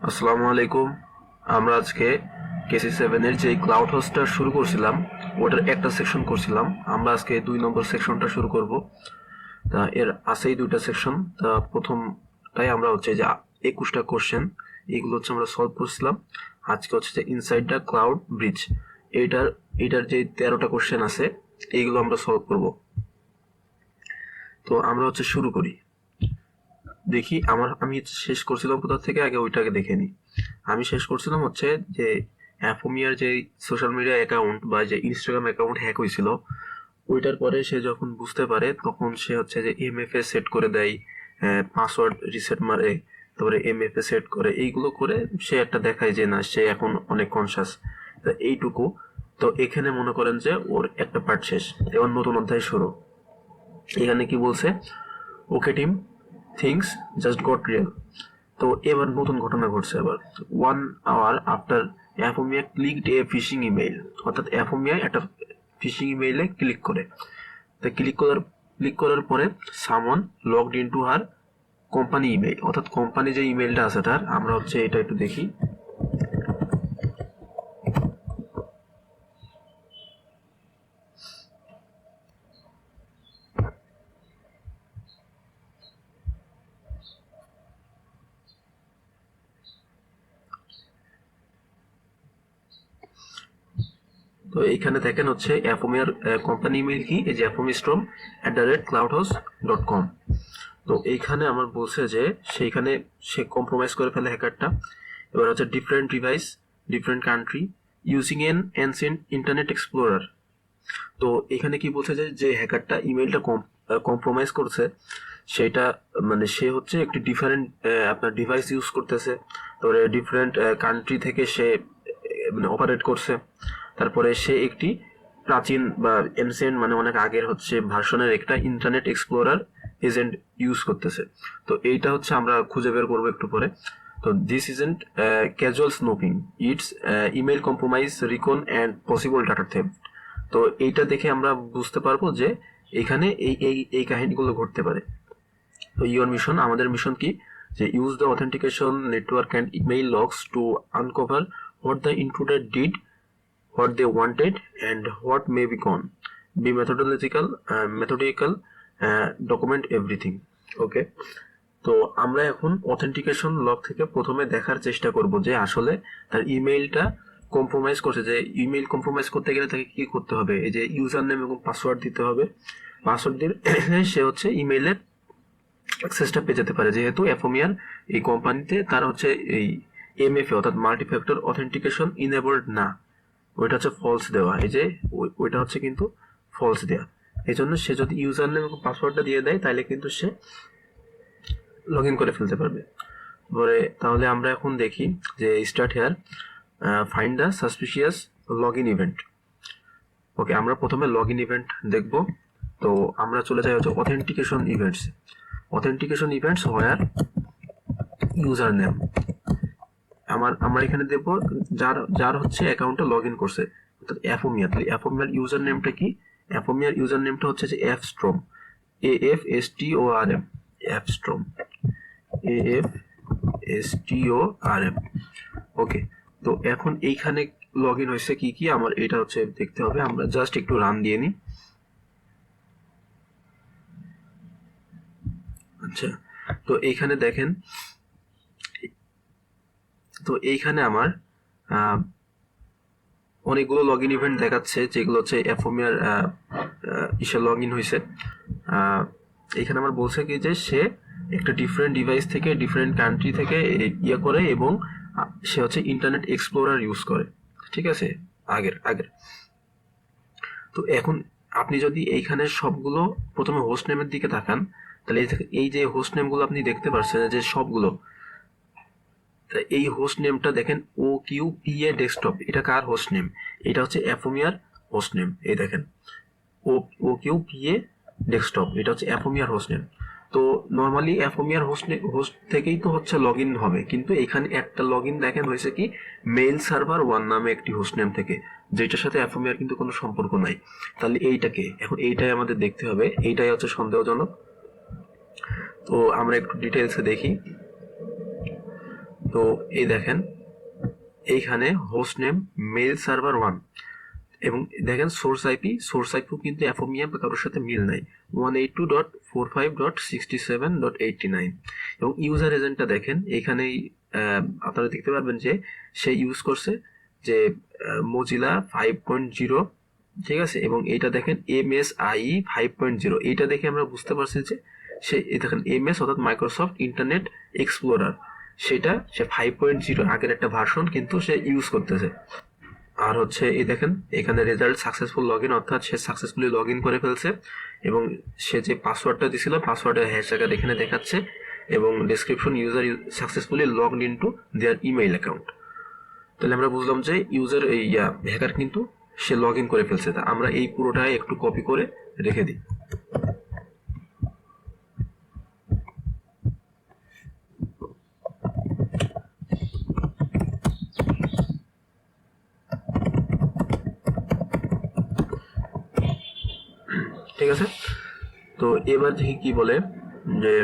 আসসালামু আলাইকুম। আমরা আজকে কেসি 7 এর যে ক্লাউড হোস্টটা শুরু করছিলাম ওটার একটা সেকশন করছিলাম। আমরা আজকে 2 নম্বর সেকশনটা শুরু করব। তা এর আছেই 2টা সেকশন। তা প্রথমটাই আমরা হচ্ছে যে 21টা কোশ্চেন এইগুলো হচ্ছে আমরা সলভ করছিলাম। আজকে হচ্ছে যে ইনসাইড দ্য ক্লাউড ব্রিজ এইটার এইটার যে 13টা কোশ্চেন আছে এইগুলো আমরা সলভ করব। তো আমরা হচ্ছে শুরু করি। দেখি আমি শেষ করছিলাম কোথা থেকে, আগে ওইটাকে দেখে নিই। আমি শেষ করছিলাম হচ্ছে যে অ্যাফোমিয়ার যে সোশ্যাল মিডিয়া অ্যাকাউন্ট বা যে ইনস্টাগ্রাম অ্যাকাউন্ট হ্যাক হয়েছিল, ওইটার পরে সে যখন বুঝতে পারে তখন সে হচ্ছে যে এমএফএ সেট করে দেয়, পাসওয়ার্ড রিসেট মারে, তারপরে এমএফএ সেট করে, এইগুলো করে সে একটা দেখায় যে না সে এখন অনেক কনসাস। এইটুকু। তো এখানে মনে করেন যে ওর একটা পার্ট শেষ, এবার নতুন অধ্যায় শুরু। এখানে কি বলছে? Okay team, things just got real. তো এবার নতুন ঘটনা ঘটছে। আবার 1 hour after Afomia clicked a phishing email, অর্থাৎ অ্যাফোমিয়া একটা ফিশিং ইমেইলে ক্লিক করে। তো ক্লিক করার পরে সামওয়ান লগড ইনটু হার কোম্পানি ইমেইল, অর্থাৎ কোম্পানি যে ইমেইলটা আছে তার, আমরা হচ্ছে এটা একটু দেখি। তো এইখানে দেখেন হচ্ছে অ্যাফোমিয়ার কোম্পানি ইমেইল কি, এই যে apomistrom@cloudhouse.com। তো এইখানে আমার বলছে যে সেইখানে সে কম্প্রোমাইজ করে ফেলে হ্যাকারটা। এবার হচ্ছে different device, different country, using N ancient internet explorer. তো এখানে কি বলছে যে যে হ্যাকারটা ইমেইলটা কম্প্রোমাইজ করছে সেটা, মানে সে হচ্ছে একটি ডিফারেন্ট আপনার ডিভাইস ইউজ করতেছে, তারপরে ডিফারেন্ট কান্ট্রি থেকে সে মানে অপারেট করছে। তারপরে সে একটি প্রাচীন বা এনসেন্ট মানে অনেক আগের হচ্ছে ভার্সনের একটা ইন্টারনেট এক্সপ্লোরার এজেন্ট ইউজ করতেছে। তো এইটা হচ্ছে আমরা খুঁজে বের করবো একটু পরে। তো this isn't casual snooping, it's email compromise, রিকন and possible data theft. তো এইটা দেখে আমরা বুঝতে পারবো যে এখানে এই কাহিনীগুলো ঘটতে পারে। তো ইওর মিশন, আমাদের মিশন কি? যে use the authentication network and email logs to uncover what the intruder did, what they wanted, and what may be gone. Be methodical, document everything. ওকে। তো আমরা এখন অথেন্টিকেশন লগ থেকে প্রথমে দেখার চেষ্টা করব যে আসলে তার ইমেইলটা কম্প্রোমাইজ করছে। যে ইমেইল কম্প্রোমাইজ করতে গেলে তাকে কি করতে হবে? এই যে ইউজার নেম এবং পাসওয়ার্ড দিতে হবে। পাসওয়ার্ড দিয়ে সে হচ্ছে ইমেইলের অ্যাক্সেসটা পেয়ে যেতে পারে, যেহেতু অ্যাফোমিয়ার এই কোম্পানিতে তার হচ্ছে এই এমএফএ অর্থাৎ মাল্টিফ্যাক্টর অথেন্টিকেশন ইনেবলড না, ওইটা হচ্ছে ফলস দেওয়া। এই যে ওইটা হচ্ছে কিন্তু ফলস দেওয়া। এই জন্য সে যদি ইউজার নেম এবং পাসওয়ার্ডটা দিয়ে দেয় তাহলে কিন্তু সে লগ ইন করে ফেলতে পারবে। পরে তাহলে আমরা এখন দেখি যে start here, find the suspicious log in event. Okay, আমরা প্রথমে লগ ইন ইভেন্ট দেখব। তো আমরা চলে যাই হচ্ছে অথেন্টিকেশন ইভেন্টস। অথেন্টিকেশন ইভেন্টস হোয়ার ইউজার নেম, আমরা এখানে দেখবো যার যার হচ্ছে অ্যাকাউন্টে লগ ইন করছে, অর্থাৎ অ্যাফোমিয়া। তাহলে অ্যাফোমিয়ার ইউজার নেমটা কি? অ্যাফোমিয়ার ইউজার নেমটা হচ্ছে যে এফস্ট্রম, AFSTORM, এফস্ট্রম, AFSTORM। ওকে। তো এখন এইখানে লগ ইন হয়েছে কি কি আমার এটা হচ্ছে দেখতে হবে। আমরা জাস্ট একটু রান দিয়ে নিই। আচ্ছা, তো এইখানে দেখেন, তো এইখানে আমার অনেকগুলো লগ ইন ইভেন্ট দেখাচ্ছে যেগুলো হচ্ছে অ্যাফোমিয়ার ইসে লগ ইন হয়েছে। এখানে আমার বলছে কি যে সে একটা ডিফারেন্ট ডিভাইস থেকে, ডিফারেন্ট কান্ট্রি থেকে ইয়ে করে এবং সে হচ্ছে ইন্টারনেট এক্সপ্লোরার ইউজ করে। ঠিক আছে, আগের আগের। তো এখন আপনি যদি এইখানে সবগুলো প্রথমে হোস্ট নেমের দিকে তাকান, তাহলে এই যে হোস্ট নেমগুলো আপনি দেখতে পাচ্ছেন যে সবগুলো, এই হোস্ট নেমটা দেখেন OQPA ডেস্কটপ, এটা কার হোস্ট নেম? এটা হচ্ছে অ্যাফোমিয়ার হোস্ট নেম। এই দেখেন OQPA ডেস্কটপ, এটা হচ্ছে অ্যাফোমিয়ার হোস্ট নেম। তো নর্মালি অ্যাফোমিয়ার হোস্ট থেকেই তো হচ্ছে লগ ইন হবে, কিন্তু এখানে একটা লগ ইন দেখেন হয়েছে কি মেইল সার্ভার 1 নামে একটি হোস্ট নেম থেকে, যেটার সাথে অ্যাফোমিয়ার কিন্তু কোনো সম্পর্ক নাই। তাহলে এইটাকে এখন এইটাই আমাদের দেখতে হবে, এইটাই হচ্ছে সন্দেহজনক। তো আমরা একটু ডিটেলসে দেখি। তো এই দেখেন এইখানে হোস্ট নেম মেল সার্ভার 1 এবং দেখেন সোর্স আইপি কিন্তু অ্যাফোমিয়া বা কারোর সাথে মিল নাই 182.45.67.89 এবং ইউজার এজেন্টটা দেখেন এইখানেই আপনারা দেখতে পারবেন যে সে ইউজ করছে যে মোজিলা 5.0, ঠিক আছে, এবং এইটা দেখেন MSIE 5.0, এইটা দেখে আমরা বুঝতে পারছি যে সে দেখেন MS অর্থাৎ মাইক্রোসফট ইন্টারনেট এক্সপ্লোরার, সেটা সে 5.0 আগের একটা ভার্সন কিন্তু সে ইউজ করতেছে। আর হচ্ছে এই দেখেন এখানে রেজাল্ট সাকসেসফুল লগ ইন, অর্থাৎ সে সাকসেসফুলি লগ ইন করে ফেলছে এবং সে যে পাসওয়ার্ডটা দিছিল পাসওয়ার্ডের হ্যাশট্যাগ এখানে দেখাচ্ছে এবং description user successfully logged in to their email account. তাহলে আমরা বুঝলাম যে ইউজার এই হ্যাকার কিন্তু সে লগ ইন করে ফেলছে। তা আমরা এই পুরোটাই একটু কপি করে রেখে দিই। ঠিক আছে, তো এবার দেখি কি বলে যে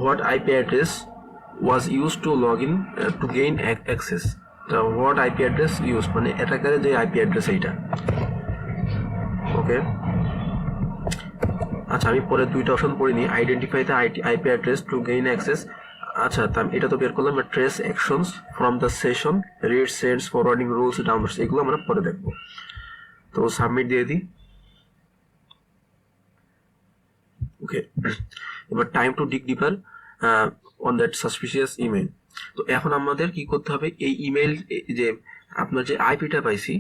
what IP address was use to log in to gain access. What IP address use মানে অ্যাটাকারের যে আইপি অ্যাড্রেস এইটা। ওকে, আচ্ছা আমি পরে দুইটা অপশন পড়িনি, identify the IP address to gain access. আচ্ছা এটা তো বের করলাম, trace actions from the session, read sends forwarding rules downloads, এগুলো আমরা পরে দেখবো। তো সাবমিট দিয়ে দিই। ওকে, এবার time to dig deeper on that suspicious email. তো এখন আমাদের কি করতে হবে, এই ইমেল যে আপনার যে আইপিটা পাইছি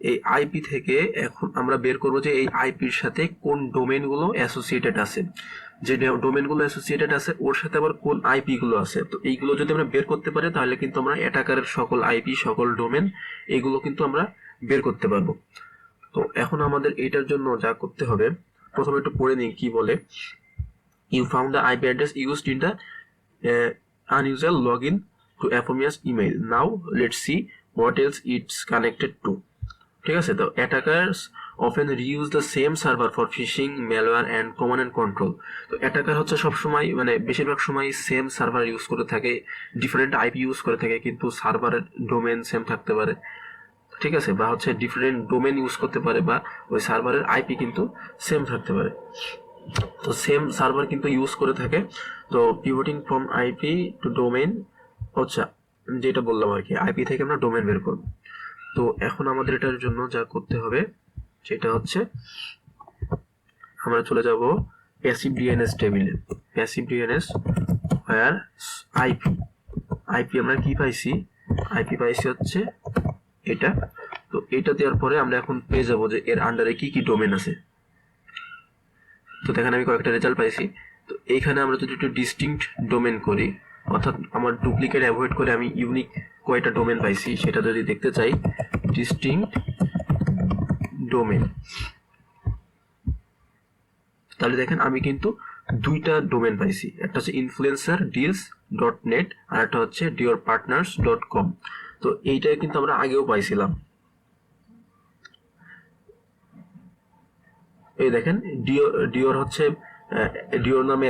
এই আইপি থেকে এখন আমরা বের করবো যে এই আইপির সাথে কোন ডোমেনগুলো অ্যাসোসিয়েটেড আছে, যে ডোমেনগুলো অ্যাসোসিয়েটেড আছে ওর সাথে আবার কোন আইপি গুলো আছে। তো এইগুলো যদি আমরা বের করতে পারি তাহলে কিন্তু আমরা অ্যাটাকারের সকল আইপি সকল ডোমেন এগুলো কিন্তু আমরা বের করতে পারবো। তো এখন আমাদের এটার জন্য যা করতে হবে, প্রথমে একটু পড়ে নিই কি বলে। You found the IP address used in the unusual login to Aphomia's email. Now let's see what else it's connected to. ঠিক আছে, তো attackers often reuse the same server for phishing, malware and command and control. তো attacker হচ্ছে সবসময় মানে বেশিরভাগ সময় same server use করে থাকে, ডিফারেন্ট আইপি ইউজ করে থাকে, কিন্তু সার্ভারের ডোমেন সেম থাকতে পারে, ঠিক আছে, বা হচ্ছে ডিফারেন্ট ডোমেন ইউজ করতে পারে, বা ওই সার্ভারের আইপি কিন্তু সেম থাকতে পারে। তো সেম সার্ভার কিন্তু ইউজ করে থাকে। তো পিভটিং ফ্রম আইপি টু ডোমেন, আচ্ছা যেটা বললাম আর কি, আইপি থেকে আমরা ডোমেন বের করব। তো এখন আমাদের এটার জন্য যা করতে হবে সেটা হচ্ছে আমরা চলে যাব প্যাসিভ ডিএনএস টেবিলে। প্যাসিভ ডিএনএস হোয়ার আইপি, আইপি আমরা কি পাইছি, আইপি পাইছি হচ্ছে এটা। তো এটা দেওয়ার পরে আমরা এখন পেয়ে যাব যে এর আন্ডারে কি কি ডোমেন আছে। তো দেখেন আমি কয়েকটা রেজাল্ট পাইছি। তো এইখানে আমরা যদি একটু ডিস্টিংক্ট ডোমেন করি, অর্থাৎ আমার ডুপ্লিকেট অ্যাভয়েড করে আমি ইউনিক কয়টা ডোমেন পাইছি সেটা যদি দেখতে চাই, ডিস্টিংক্ট ডোমেন, তাহলে দেখেন আমি কিন্তু দুইটা ডোমেন পাইছি, একটা হচ্ছে ইনফ্লুয়েন্সার ডিলস ডট নেট আর একটা হচ্ছে ডিওর পার্টনার্স ডট কম। তো এইটা কিন্তু আমরা আগেও পাইছিলাম। এই দেখেন ডিওর হচ্ছে ডিওর নামে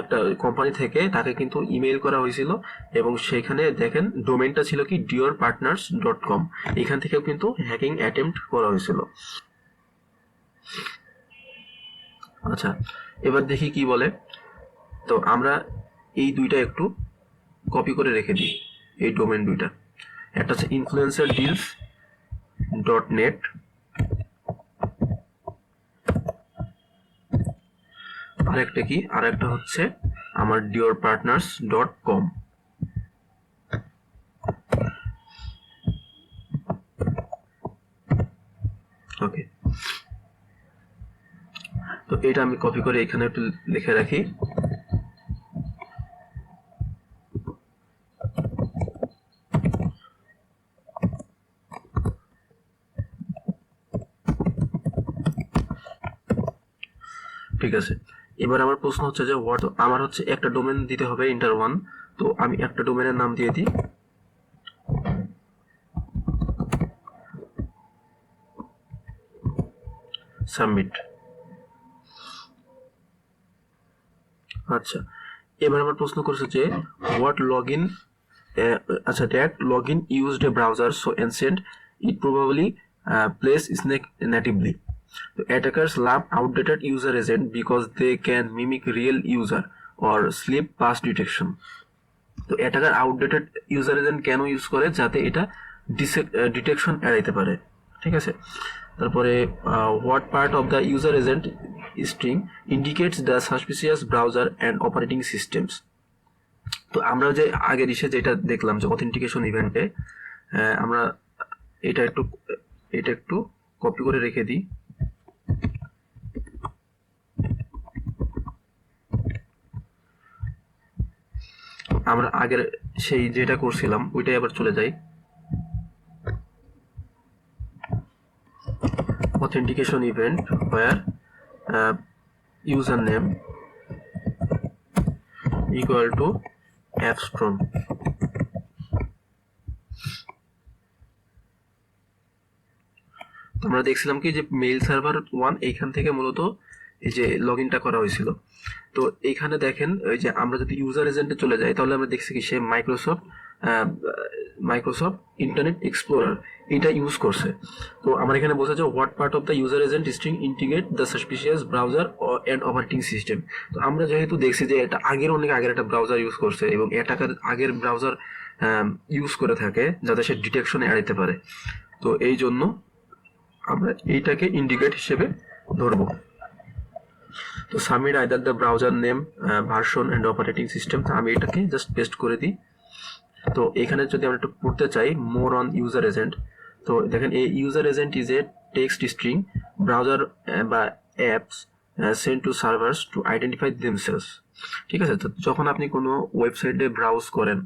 একটা কোম্পানি থেকে তাকে কিন্তু ইমেল করা হয়েছিল এবং সেখানে দেখেন ডোমেনটা ছিল কি ডিওর পার্টনার্স ডট কম, এখান থেকেও কিন্তু হ্যাকিং অ্যাটেম্প্ট করা হয়েছিল। আচ্ছা এবার দেখি কি বলে। তো আমরা এই দুইটা একটু কপি করে রেখে দিই, এই ডোমেন দুইটা, একটা হচ্ছে ইনফ্লুয়েন্সার ডিলস ডট নেট, আরেকটা কি, আরেকটা হচ্ছে আমার ডিওর পার্টনার্স ডট কম। ওকে, তো এটা আমি কপি করে এখানে একটু লিখে রাখি। ঠিক আছে, এবার আমার প্রশ্ন হচ্ছে যে হোয়াট, আমার হচ্ছে একটা ডোমেন দিতে হবে ইন্টার ওয়ান। তো আমি একটা ডোমেনের নাম দিয়ে দিই সাবমিট। আচ্ছা এবার আমার প্রশ্ন করছে যে হোয়াট লগ ইন আচ্ছা, that login used a browser so ancient it probably plays snake natively. So attackers love outdated user agent because they can mimic real user or slip past detection. তো attacker outdated user agent কেন use করে? যাতে এটা detection এড়াইতে পারে, ঠিক আছে। তারপরে what part of the user agent string indicates the suspicious browser and operating systems. তো আমরা যে আগের যেটা দেখলাম যে অথেন্টিকেশন ইভেন্টে আমরা এটা একটু কপি করে রেখে দিই। আমরা আগের সেই যেটা করছিলাম ওইটাই আবার চলে যাই। authentication event where username equal to appstrom. আমরা দেখছিলাম কি যে মেইল সার্ভার 1 এইখান থেকে মূলত এই যে লগইনটা করা হয়েছিল। তো এইখানে দেখেন ওই যে আমরা যদি ইউজার এজেন্টে চলে যাই তাহলে আমরা দেখছি কি সে মাইক্রোসফট ইন্টারনেট এক্সপ্লোরার এটা ইউজ করছে। তো আমার এখানে বলছে যে what part of the user agent string integrate the suspicious browser and operating system. তো আমরা যেহেতু দেখছি যে এটা অনেক আগের একটা ব্রাউজার ইউজ করছে এবং এটাকার আগের ব্রাউজার ইউজ করে থাকে যাতে সে ডিটেকশন এড়াইতে পারে, তো এই জন্য আমরা এইটাকে ইন্ডিকেট হিসেবে ধরবো। তো submit either the browser name, version and operating system. আমি এটাকে জাস্ট পেস্ট করে দিই। তো এখানে যদি আমরা একটু পড়তে চাই মোর অন ইউজার এজেন্ট, তো দেখেন এই user agent is a text string browser বা apps send to servers to identify themselves. ঠিক আছে, তো যখন আপনি কোনো ওয়েবসাইটে ব্রাউজ করেন,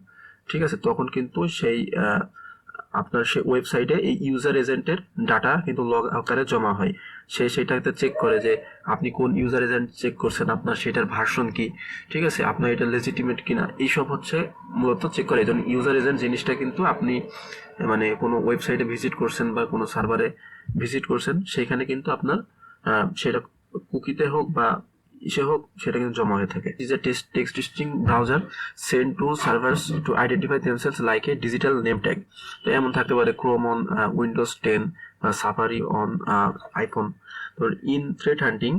ঠিক আছে, তখন কিন্তু সেই আপনার সেই ওয়েবসাইটে এই ইউজার এজেন্টের ডাটা কিন্তু লগ আকারে জমা হয়। সেটাতে চেক করে যে আপনি কোন ইউজার এজেন্ট চেক করছেন, আপনার সেটার ভার্সন কি, ঠিক আছে, আপনার এটা লেজিটিমেট কিনা, এইসব হচ্ছে মূলত চেক করে। এই জন্য ইউজার এজেন্ট জিনিসটা কিন্তু আপনি মানে কোনো ওয়েবসাইটে ভিজিট করছেন বা কোনো সার্ভারে ভিজিট করছেন, সেইখানে কিন্তু আপনার সেটা কুকিতে হোক বা ইসে হোক সেটা কিন্তু জমা হয়ে থাকে। Is a text string browser send to servers to identify themselves like a digital name tag. তো এমন থাকতে পারে ক্রোম অন উইন্ডোজ 10 বা সাফারি অন আইফোন। তো in threat hunting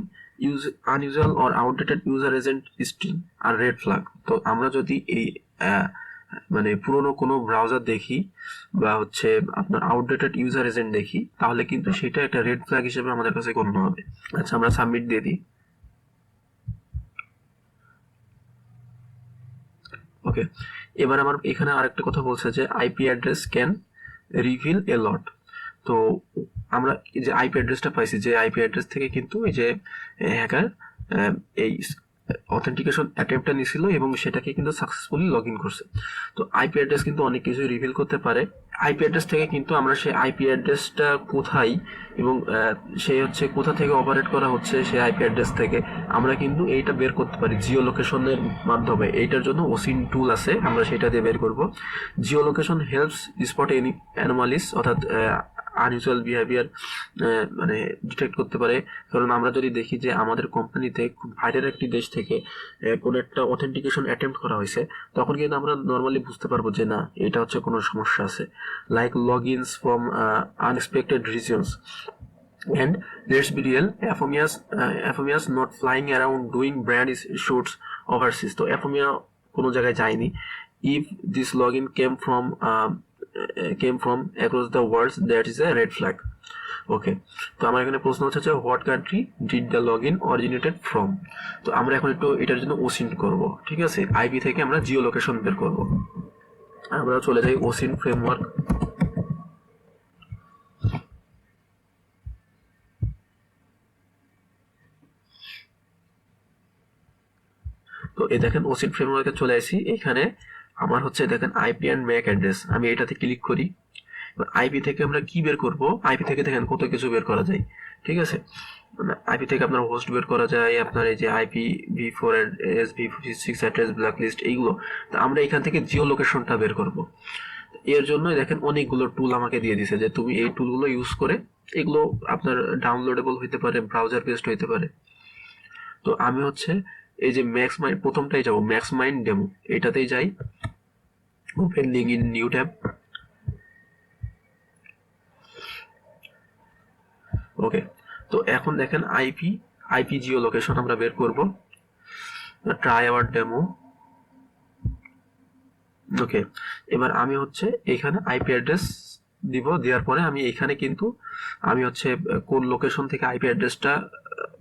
use unusual or outdated user agent string are red flag. তো আমরা যদি এই মানে পুরনো কোনো ব্রাউজার দেখি বা হচ্ছে আপনার আউটডেটেড ইউজার এজেন্ট দেখি, তাহলে কিন্তু সেটা একটা রেড ফ্ল্যাগ হিসেবে আমাদের কাছে গণ্য হবে। আচ্ছা, আমরা সাবমিট দিয়ে দিই। ওকে, এবার আমার এখানে আরেকটা কথা বলছে যে আইপি অ্যাড্রেস ক্যান রিভিল এ লট। তো আমরা যে আইপি অ্যাড্রেসটা পাইছি, যে আইপি অ্যাড্রেস থেকে কিন্তু এই যে হ্যাকার এই অথেন্টিকেশন অ্যাটেম্পটটা নিছিল এবং সেটাকে কিন্তু সাকসেসফুলি লগ ইন করছে। তো আইপি অ্যাড্রেস কিন্তু অনেক কিছু রিভিল করতে পারে। আইপি অ্যাড্রেস থেকে কিন্তু আমরা সেই আইপি অ্যাড্রেসটা কোথায় এবং সেই হচ্ছে কোথা থেকে অপারেট করা হচ্ছে সেই আইপি অ্যাড্রেস থেকে আমরা কিন্তু এইটা বের করতে পারি জিও লোকেশনের মাধ্যমে। এইটার জন্য ওসিন টুল আছে, আমরা সেটা দিয়ে বের করব। Jio location helps spot any anomalies, অর্থাৎ আনইউজুয়াল বিহেভিয়ার মানে ডিটেক্ট করতে পারে। কারণ আমরা যদি দেখি যে আমাদের কোম্পানিতে খুব বাইরের একটি দেশ থেকে কোনো একটা অথেন্টিকেশন অ্যাটেম্প্ট করা হয়েছে, তখন কিন্তু আমরা নর্মালি বুঝতে পারবো যে না, এটা হচ্ছে কোনো সমস্যা আছে। Like log ins from unexpected reasons and let's be real, Aphomia's not flying around doing brand shoots overseas. তো Aphomia কোনো জায়গায় যায়নি। If this login came from across the world, that is a red flag. ওকে, তো আমার এখানে প্রশ্ন হচ্ছে যে what country did the log in originated from. তো আমরা এখন একটু এটার জন্য ওসিন করব, ঠিক আছে। আইপি থেকে আমরা জিও লোকেশন বের করব। আমরা চলে যাই ওসিন ফ্রেমওয়ার্ক। তো এই দেখেন ওসিন ফ্রেমওয়ার্কে চলে আসি। এখানে আমার হচ্ছে দেখেন আইপি অ্যান্ড ম্যাক অ্যাড্রেস, আমি এটাতে ক্লিক করি। আইপি থেকে আমরা কি বের করব? আইপি থেকে দেখেন কত কিছু বের করা যায়, ঠিক আছে। আইপি থেকে আপনার হোস্ট বের করা যায়, আপনার এই যে IP v4 S v6 address blacklist, এইগুলো। তো আমরা এখান থেকে জিও লোকেশনটা বের করব। এর জন্যই দেখেন অনেকগুলো টুল আমাকে দিয়ে দিছে যে তুমি এই টুলগুলো ইউজ করে, এগুলো আপনার ডাউনলোডেবল হইতে পারে, ব্রাউজার বেসড হইতে পারে। তো আমি হচ্ছে এই যে ম্যাক্স মাইন্ড প্রথমটাই যাবো, ম্যাক্স মাইন্ড ডেমো, এটাতেই যাই। Open link in new tab. Okay, তো এখন দেখেন আইপি জিও লোকেশন আমরা বের করব, ট্রাই আওয়ার ডেমো। ওকে, এবার আমি হচ্ছে এখানে আইপি অ্যাড্রেস দিব, দেওয়ার পরে আমি এখানে কিন্তু আমি হচ্ছে কোন লোকেশন থেকে আইপি অ্যাড্রেসটা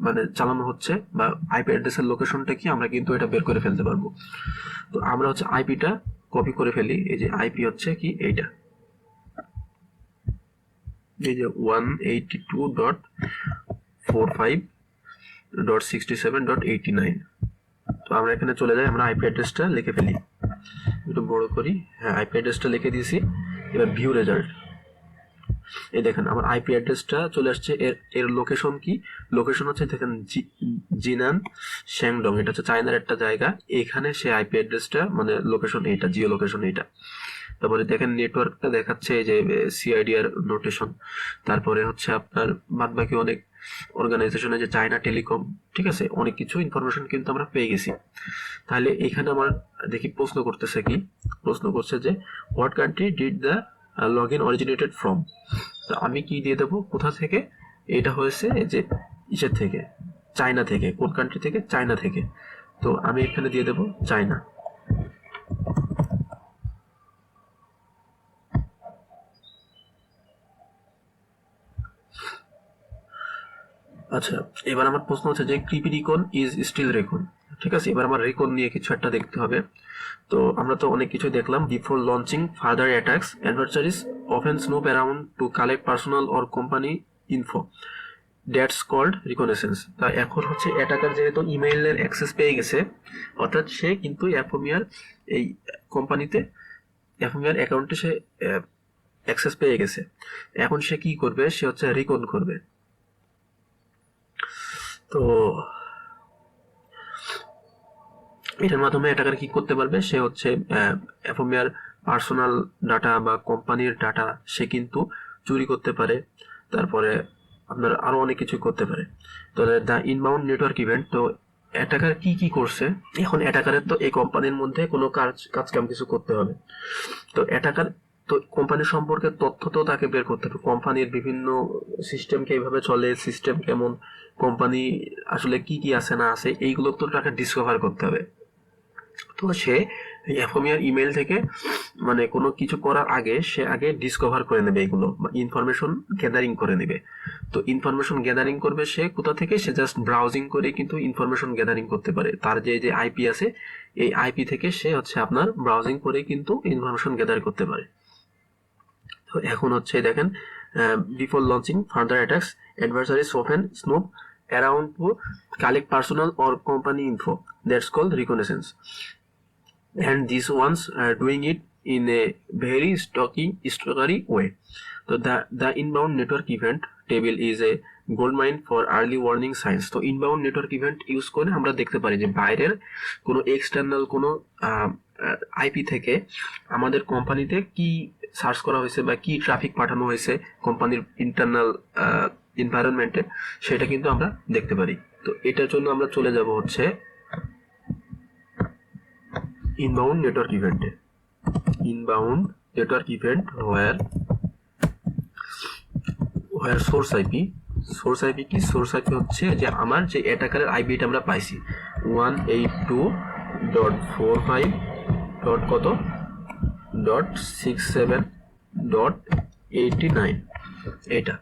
মানে চালানো হচ্ছে বা আইপি অ্যাড্রেসের লোকেশনটা কি আমরা কিন্তু এটা বের করে ফেলতে পারবো। তো আমরা হচ্ছে আইপিটা কপি করে ফেলি। এই যে আইপি হচ্ছে কি এইটা, এই যে 182.45.67.89। তো আমরা এখানে চলে যাই, আমরা আইপি অ্যাড্রেসটা লিখে ফেলি, একটু বড় করি। হ্যাঁ, আইপি অ্যাড্রেসটা লিখে দিয়েছি। এবার ভিউ রেজাল্ট, এই দেখেন আমার আইপি অ্যাড্রেসটা চলে আসছে। এর লোকেশন কি? লোকেশন হচ্ছে দেখেন জিনান শ্যাংডং, এটা হচ্ছে চায়নার একটা জায়গা। এখানে সে আইপি অ্যাড্রেসটা মানে লোকেশন এইটা, জিও লোকেশন এইটা। তারপরে দেখেন নেটওয়ার্কটা দেখাচ্ছে এই যে সিআইডিআর নোটেশন। তারপরে হচ্ছে আপনার বাদ বাকি অনেক অর্গানাইজেশনে যে চায়না টেলিকম, ঠিক আছে, অনেক কিছু ইনফরমেশন কিন্তু আমরা পেয়ে গেছি। তাহলে এখানে আমার দেখি প্রশ্ন করতেছে কি, প্রশ্ন করছে যে what country did the log in originated from. তো আমি কি দিয়ে দেবো, কোথা থেকে? এটা হয়েছে যে ইসের থেকে, চায়না থেকে। কোন কান্ট্রি থেকে? চায়না থেকে। তো আমি এখানে দিয়ে দেবো চায়না। আচ্ছা, এবার আমার প্রশ্ন হচ্ছে যে কৃপি রিকন ইজ স্টিল রেকন। ঠিক আছে, এবার আমার রেকন নিয়ে কিছু একটা দেখতে হবে। তো আমরা তো অনেক কিছু দেখলাম। Before launching further attacks, adversaries often snoop around to collect personal or company info, that's called reconnaissance. তা এখন হচ্ছে অ্যাটাকার যেহেতু ইমেইলের অ্যাক্সেস পেয়ে গেছে, অর্থাৎ সে কিন্তু অ্যাফোমিয়ার এই কোম্পানিতে, অ্যাফোমিয়ার অ্যাকাউন্টে সে অ্যাক্সেস পেয়ে গেছে। এখন সে কি করবে? সে হচ্ছে রিকন করবে। তো এটার মাধ্যমে অ্যাটাকার কি করতে পারবে? সে হচ্ছে অ্যাফোমিয়ার পার্সোনাল ডাটা বা কোম্পানির ডাটা সে কিন্তু চুরি করতে পারে। তারপরে আপনার আরো অনেক কিছু করতে পারে। তো দ্য ইনবাউন্ড নেটওয়ার্ক ইভেন্ট, তো অ্যাটাকার কি কি করছে? এখন অ্যাটাকারের তো এই কোম্পানির মধ্যে কোনো কাজ কাম কিছু করতে হবে। তো অ্যাটাকার তো কোম্পানি সম্পর্কে তথ্য তো তাকে বের করতে হবে। কোম্পানির বিভিন্ন সিস্টেম কিভাবে চলে, সিস্টেম কেমন, কোম্পানি আসলে কি কি আছে না আছে, এইগুলো তো তাকে ডিসকভার করতে হবে। তো সে অ্যাফোমিয়ার ইমেল থেকে মানে কোনো কিছু করার আগে সে আগে ডিসকভার করে নেবে, এগুলো ইনফরমেশন গ্যাদারিং করে নেবে। তো ইনফরমেশন গ্যাদারিং করবে সে কোথা থেকে? সে জাস্ট ব্রাউজিং করে কিন্তু ইনফরমেশন গ্যাদারিং করতে পারে। তার যে আইপি আছে, এই আইপি থেকে সে হচ্ছে আপনার ব্রাউজিং করে কিন্তু ইনফরমেশন গ্যাদার করতে পারে। তো এখন হচ্ছে দেখেন, before launching further attacks, adversaries often snoop around to collect personal or company info, that's called reconnaissance, and these ones are doing it in a very stockery way. So the inbound network event table is a gold mine for early warning signs. তো inbound network event use করে আমরা দেখতে পারি যে বাইরের কোনো external কোনো IP থেকে আমাদের কোম্পানিতে কি সার্চ করা হয়েছে বা কি ট্রাফিক পাঠানো হয়েছে কোম্পানির ইন্টারনাল এনভায়রনমেন্টে, সেটা কিন্তু আমরা দেখতে পারি। তো এটার জন্য আমরা চলে যাব হচ্ছে ইনবাউন্ড নেটওয়ার্ক ইভেন্টে। ইনবাউন্ড নেটওয়ার্ক ইভেন্ট হোয়ার সোর্স আইপি। সোর্স আইপি কি? সোর্স আইপি হচ্ছে যে আমার যে অ্যাটাকারের আইপিটা আমরা পাইছি 182.45 ডট কত .67.89, এটা।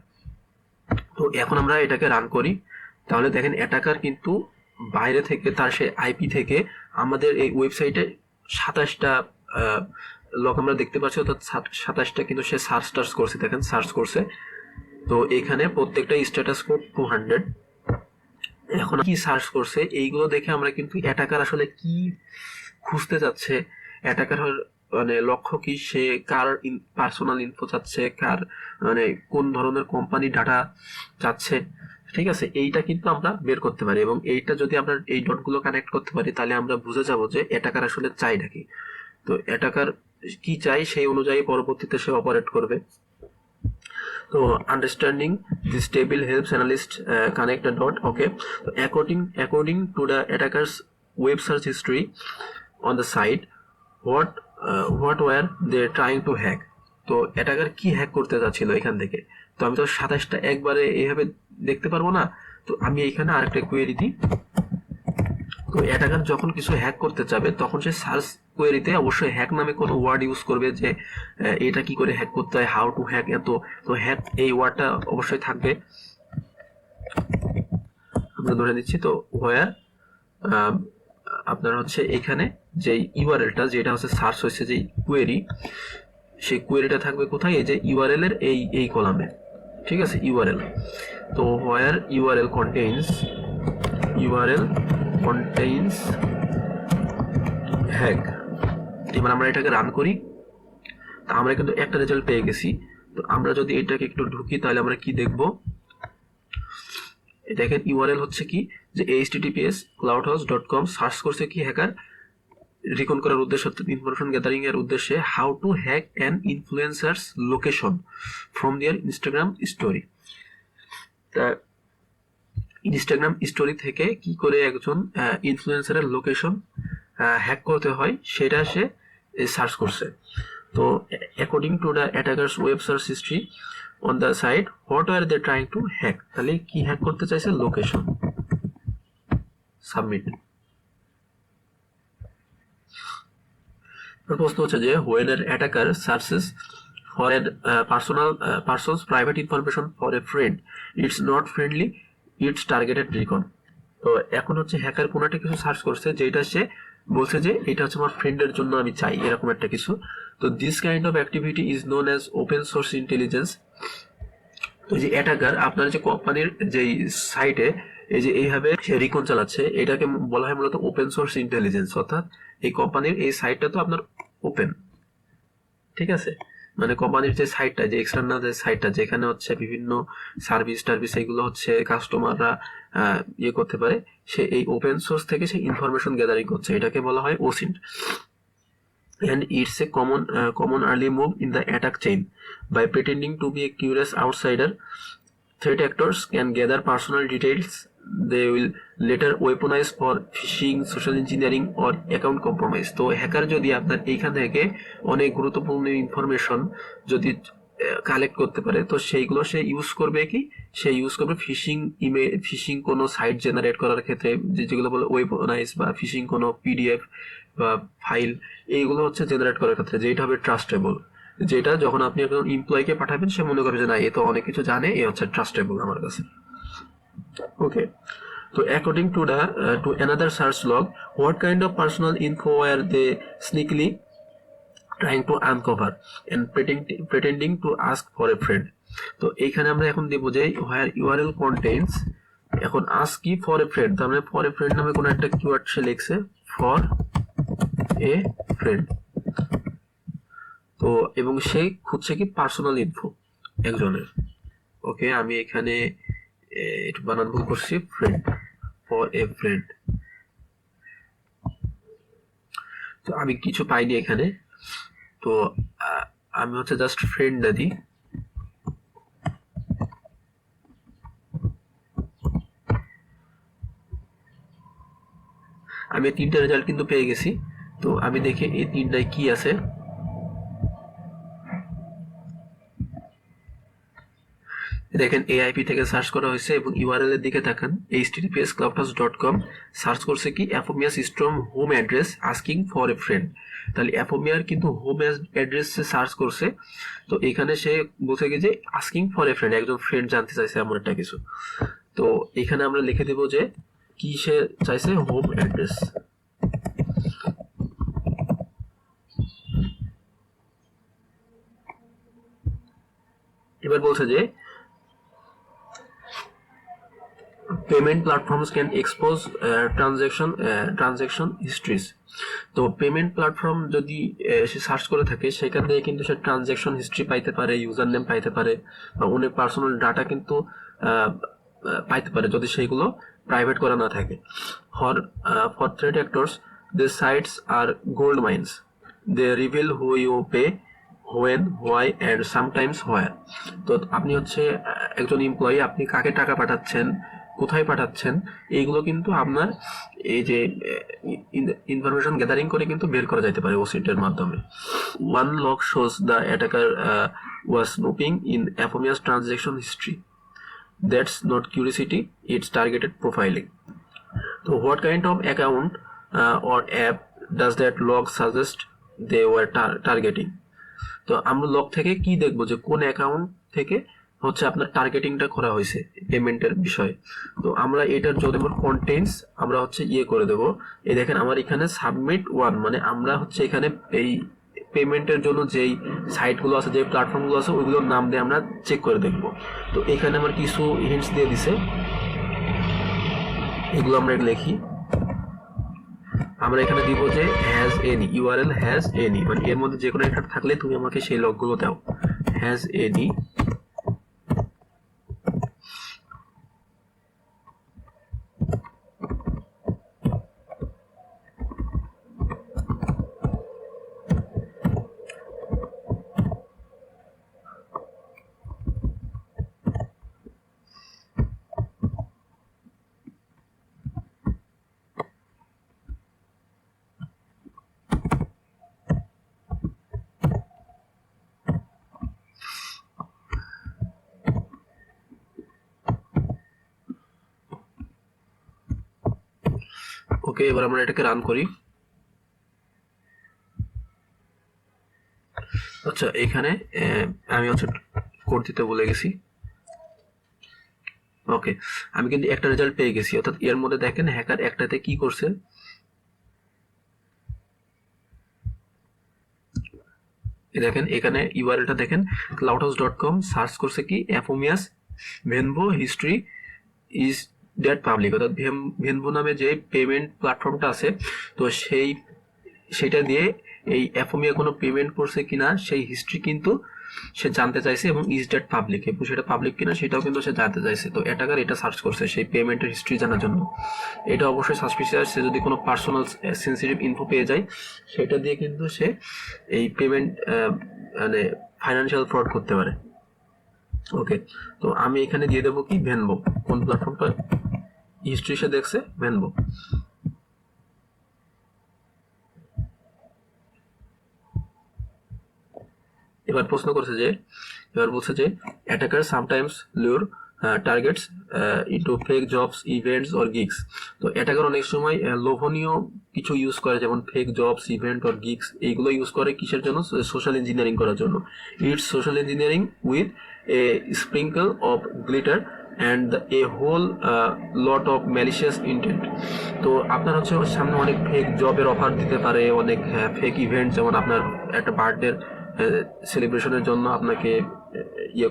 তো এখন আমরা এটাকে রান করি। তাহলে দেখেন অ্যাটাকার কিন্তু বাইরে থেকে তার সে আইপি থেকে আমাদের এই ওয়েবসাইটে 27টা লক আমরা দেখতে পাচ্ছি, অর্থাৎ 27টা কিন্তু সে সার্চ করছে। দেখেন সার্চ করছে। তো এখানে প্রত্যেকটা স্ট্যাটাস কোড 200। এখন কি সার্চ করছে এইগুলো দেখে আমরা কিন্তু অ্যাটাকার আসলে কি খুঁজতে যাচ্ছে, অ্যাটাকার মানে লক্ষ্য কি, সে কার পার্সোনাল ইনফো চাচ্ছে, কার মানে কোন ধরনের কোম্পানি ডাটা চাচ্ছে, ঠিক আছে, এইটা কিন্তু আমরা বের করতে পারি। এবং এইটা যদি আমরা এই ডটগুলো কানেক্ট করতে পারি তাহলে আমরা বুঝে যাব যে অ্যাটাকার আসলে চাই নাকি। তো অ্যাটাকার কি চাই সেই অনুযায়ী পরবর্তীতে সে অপারেট করবে। So understanding this table helps analysts connect a dot. Okay, so according to the attacker's web search history on the site, what what were they trying to hack. তো অ্যাটাকার কি hack করতে চাচ্ছিল এখান থেকে। তো আমি তো 27টা একবারে এইভাবে দেখতে পারবো না, তো আমি এইখানে আরেকটা কোয়েরি দিই। তো অ্যাটাকার যখন কিছু হ্যাক করতে চাবে তখন সে সার্চ কোয়েরিতে অবশ্যই হ্যাক নামে কোনো ওয়ার্ড ইউজ করবে, যে এটা কি করে হ্যাক করতে হয়, হাউ টু হ্যাক, এত। তো হ্যাক এই ওয়ার্ডটা অবশ্যই থাকবে। আমরা ধরে নিচ্ছি। তো হোয়ার আপনার হচ্ছে এখানে যে ইউআরএলটা, যেটা হচ্ছে সার্চ হয়েছে যে কোয়েরি, সেই কোয়েরিটা থাকবে কোথায়, এই যে ইউআরএল এর এই কলামে, ঠিক আছে, ইউআরএল। তো হোয়ার ইউআরএল কন্টেইনস হ্যাক। এবার আমরা এটাকে রান করি, তা আমরা কিন্তু একটা রেজাল্ট পেয়ে গেছি। তো আমরা যদি এটাকে একটু ঢুকি তাহলে আমরা কি দেখব, দেখেন ইউআরএল হচ্ছে কি, যে https://cloudhouse.com সার্চ করছে কি হ্যাকার রিকন করার উদ্দেশ্যে, ইনফরমেশন গ্যাদারিং এর উদ্দেশ্যে, how to hack an influencer's location from their Instagram story. তা ইনস্টাগ্রাম স্টোরি থেকে কি করে একজন ইনফ্লুয়েন্সারের লোকেশন হ্যাক করতে হয় সেটা সে সার্চ করছে। তো according to the attackers web search history on the site, what are they trying to hack, তাহলে কি হ্যাক করতে চাইছে, লোকেশন। সাবমিট। প্রশ্ন হচ্ছে যে when an attacker searches for a person's private information for a friend, it's not friendly, it's targeted recon। তো এখন হচ্ছে হ্যাকার কোনো একটা কিছু সার্চ করছে যেটা সে বলছে যে এটা হচ্ছে আমার ফ্রেন্ডের জন্য আমি চাই, এরকম একটা কিছু। তো this kind of activity is known as open source intelligence. তো যে অ্যাটাকার আপনার যে কোম্পানির যেই সাইটে এই যে এইভাবে সে রিকন চালাচ্ছে, এটাকে বলা হয় মূলত ওপেন সোর্স ইন্টেলিজেন্স। অর্থাৎ এই কোম্পানির এই সাইটটা তো আপনার ওপেন, ঠিক আছে, মানে কোম্পানির যে সাইটটা, যে এক্সটার্নাল যে সাইটটা, যেখানে হচ্ছে বিভিন্ন সার্ভিস টার্ভিস এগুলো হচ্ছে কাস্টমাররা ইয়ে করতে পারে, সে এই ওপেন সোর্স থেকে সে ইনফরমেশন গ্যাদারিং করছে, এটাকে বলা হয় ওসিন্ট। And it's a common early move in the attack chain. By pretending to be a curious outsider, threat actors can gather personal details they will later weaponize for phishing, social engineering or account compromise। তো hacker যদি আপনার এইখান থেকে অনেক গুরুত্বপূর্ণ information যদি collect করতে পারে, তো সেইগুলো সে ইউজ করবে কি, সে ইউজ করবে ফিশিং কোনো সাইট জেনারেট করার ক্ষেত্রে, যেগুলো বলে ওয়েপনাইজ, বা ফিশিং কোনো পিডিএফ বা ফাইল, এইগুলো হচ্ছে জেনারেট করার ক্ষেত্রে, যেটা হবে ট্রাস্টেবল, যেটা যখন আপনি একজন এমপ্লয়িকে পাঠাবেন সে মনে করবে যে না, এ তো অনেক কিছু জানে, এ হচ্ছে ট্রাস্টেবল আমার কাছে। ওকে, তো according to the to another search log, what kind of personal info are they sneakily trying to uncover and pretending to ask for a friend. তো এইখানে আমরা এখন দেবো যে হোয়ার ইউআরএল কন্টেইনস, এখন আস্ক কি, ফর এ ফ্রেন্ড, তার মানে ফর এ ফ্রেন্ড নামে কোনো একটা কিওয়ার্ড সে লিখছে, ফর এ ফ্রেন্ড। তো এবং সে খুঁজছে কি, পার্সোনাল ইনফো একজনের। ওকে, আমি এখানে একটু বানান ভুল করছি, ফ্রেন্ড, ফর এ ফ্রেন্ড। তো আমি কিছু পাইনি এখানে, তো আমি হচ্ছে জাস্ট ফ্রেন্ড দিই। আমি 3টা রেজাল্ট কিন্তু পেয়ে গেছি। তো আমি দেখি এই 3টায় কি আছে। দেখেন এআইপি থেকে সার্চ করা হয়েছে এবং ইউআরএল এর দিকে তাকান, https://cloudhouse.com সার্চ করছে কি, অ্যাপোমিয়াস স্ট্রম home address asking for a friend. তাহলে অ্যাপোমিয়ার কিন্তু হোম অ্যাড্রেস সার্চ করছে, তো এখানে সে বলছে কি যে আস্কিং ফর এ ফ্রেন্ড, একজন ফ্রেন্ড জানতে চাইছে এমন একটা কিছু। তো এখানে আমরা লিখে দেব যে কি সে চাইছে, হোম অ্যাড্রেস। এবার বলছে যে payment platforms can expose transaction histories. তো পেমেন্ট প্ল্যাটফর্ম যদি সে সার্চ করে থাকে, সেখান থেকে কিন্তু সে ট্রানজাকশন হিস্ট্রি পাইতে পারে, ইউজার নেম পাইতে পারে, বা অনেক পার্সোনাল ডাটা কিন্তু পাইতে পারে যদি সেইগুলো প্রাইভেট করা না থাকে। For threat actors, they sites are gold mines, they reveal who you pay, when, why and sometimes where. তো আপনি হচ্ছে একজন এমপ্লয়ি, আপনি কাকে টাকা পাঠাচ্ছেন, কোথায় পাঠাচ্ছেন এইগুলো কিন্তু আপনার এই যে ইনফরমেশন গ্যাদারিং করে কিন্তু বের করা যেতে পারে ওসিন্টের মাধ্যমে। One log shows the attacker was snooping in Aphomia's transaction history. That's not curiosity, it's targeted profiling. So what kind of account or app does that log suggest they were targeting? তো আমরা log থেকে কি দেখবো যে কোন account থেকে হচ্ছে আপনার টার্গেটিংটা করা হয়েছে পেমেন্টের বিষয়ে। তো আমরা এটার যদি কন্টেন্টস আমরা হচ্ছে করে দেবো। এই দেখেন আমার এখানে সাবমিট ওয়ান, মানে আমরা হচ্ছে এখানে এই পেমেন্টের জন্য যেই সাইটগুলো আছে, যে প্ল্যাটফর্মগুলো আছে, ওইগুলোর নাম দিয়ে আমরা চেক করে দেখব। তো এখানে আমার কিছু হিন্টস দিয়ে দিছে, এগুলো আমরা লিখি। আমরা এখানে দিব যে has any, URL has any, মানে এর মধ্যে যে কোনো একটা থাকলে তুমি আমাকে সেই লগগুলো দাও। হ্যাজ এনি ওকে। এবার আমরা এটাকে রান করি। আচ্ছা, এখানে আমি হচ্ছে কোড দিতে ভুলে গেছি। ওকে, আমি কিন্তু একটা রেজাল্ট পেয়ে গেছি। অর্থাৎ এর মধ্যে দেখেন হ্যাকার একটাতে কি করছে, দেখেন এখানে ইউআরএলটা দেখেন cloudhouse.com সার্চ করছে কি অ্যাফোমিয়াস ভেনভো হিস্ট্রি ইজ ডেট পাবলিক। অর্থাৎ ভেনভো নামে যে পেমেন্ট প্ল্যাটফর্মটা আছে, তো সেটা দিয়ে এই অ্যাফোমিয়া কোনো পেমেন্ট করছে কিনা সেই হিস্ট্রি কিন্তু সে জানতে চাইছে, এবং ইজ ডেট পাবলিক, এবং সেটা পাবলিক কিনা সেটাও কিন্তু সে জানতে চাইছে। তো অ্যাটাকার এটা সার্চ করছে সেই পেমেন্টের হিস্ট্রি জানার জন্য। এটা অবশ্যই সাসপিশিয়াস। সে যদি কোনো পার্সোনাল সেন্সিটিভ ইনফো পেয়ে যায়, সেটা দিয়ে কিন্তু সে এই পেমেন্ট মানে ফাইন্যান্সিয়াল ফ্রড করতে পারে। ওকে, তো আমি এখানে দিয়ে দেবো কি ভেনভো, কোন প্ল্যাটফর্মটা হিস্ট্রি সে দেখছে, ভেনভো। এবার প্রশ্ন করছে যে, এবার বলছে যে attacker sometimes lure targets into fake jobs, events or gigs. তো অ্যাটাকার অনেক সময় লোভনীয় কিছু ইউজ করে, যেমন fake jobs, event or gigs, এইগুলো ইউজ করে কিসের জন্য? সোশ্যাল ইঞ্জিনিয়ারিং করার জন্য। It's social engineering with a sprinkle of glitter and a whole lot of malicious intent. তো আপনার হচ্ছে সামনে অনেক ফেক জবের অফার দিতে পারে, অনেক ফেক ইভেন্ট, যেমন আপনার একটা বার্থডে সেলিব্রেশনের জন্য আপনাকে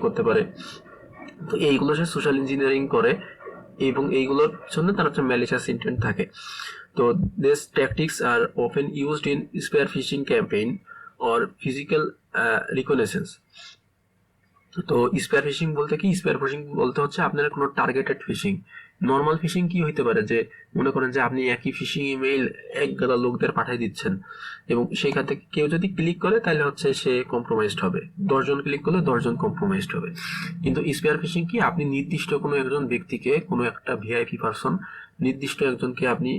করতে পারে। তো এইগুলো সে সোশ্যাল ইঞ্জিনিয়ারিং করে, এবং এইগুলোর জন্য তার হচ্ছে ম্যালিশিয়াস ইন্টেন্ট থাকে। তো this tactics are often used in spear phishing campaign or physical reconnaissance. তো স্পেয়ার ফিশিং বলতে কি? স্পেয়ার ফিশিং বলতে হচ্ছে আপনার কোনো টার্গেটেড ফিশিং। নর্মাল ফিশিং কি হইতে পারে, যে মনে করেন যে আপনি একই ফিশিং ইমেইল এক গাদা লোকদের পাঠিয়ে দিচ্ছেন, এবং সেইখান থেকে কেউ যদি ক্লিক করে তাহলে হচ্ছে সে কম্প্রোমাইজড হবে, 10 জন ক্লিক করলে 10 জন কম্প্রোমাইজড হবে। কিন্তু স্পেয়ার ফিশিং কি? আপনি নির্দিষ্ট কোনো একজন ব্যক্তিকে, কোনো একটা ভিআইপি পারসন, নির্দিষ্ট একজনকে আপনি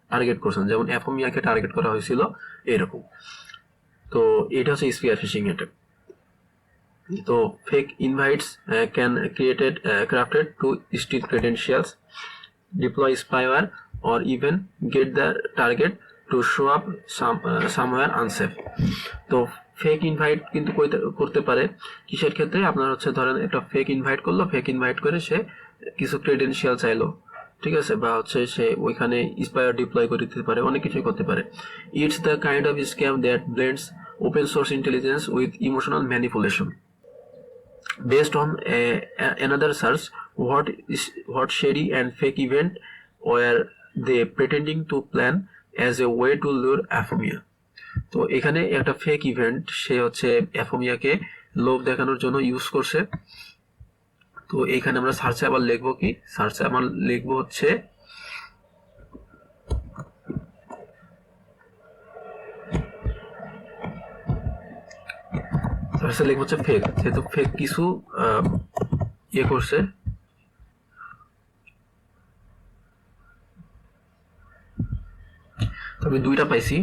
টার্গেট করছেন, যেমন অ্যাফোমিয়াকে টার্গেট করা হয়েছিল এরকম। তো এটা হচ্ছে স্পেয়ার ফিশিং অ্যাটাক। তো fake invites can created crafted to steal credentials, deploy spyware, or even get the target to show up somewhere unsafe. তো ফেক ইনভাইট কিন্তু করতে পারে কিসের ক্ষেত্রে? আপনার হচ্ছে ধরেন একটা ফেক ইনভাইট করলো, ফেক ইনভাইট করে সে কিছু ক্রেডেনশিয়াল চাইলো, ঠিক আছে, বা হচ্ছে সে ওইখানে স্পায়ার ডিপ্লয় করে দিতে পারে, অনেক কিছুই করতে পারে। It's the kind of scam that blends open source intelligence with emotional manipulation. Based on another search, what shady and fake event were they pretending to plan as a way to lure Aphomia? তো এখানে একটা fake event সে হচ্ছে অ্যাফোমিয়াকে লোভ দেখানোর জন্য use করছে। তো এখানে আমরা সার্চে আবার লিখবো কি? সার্চে আমার লিখবো হচ্ছে লিখবো হচ্ছে ফেক, যেহেতু ফেক কিছু করছে, তো আমি দুইটা পাইছি।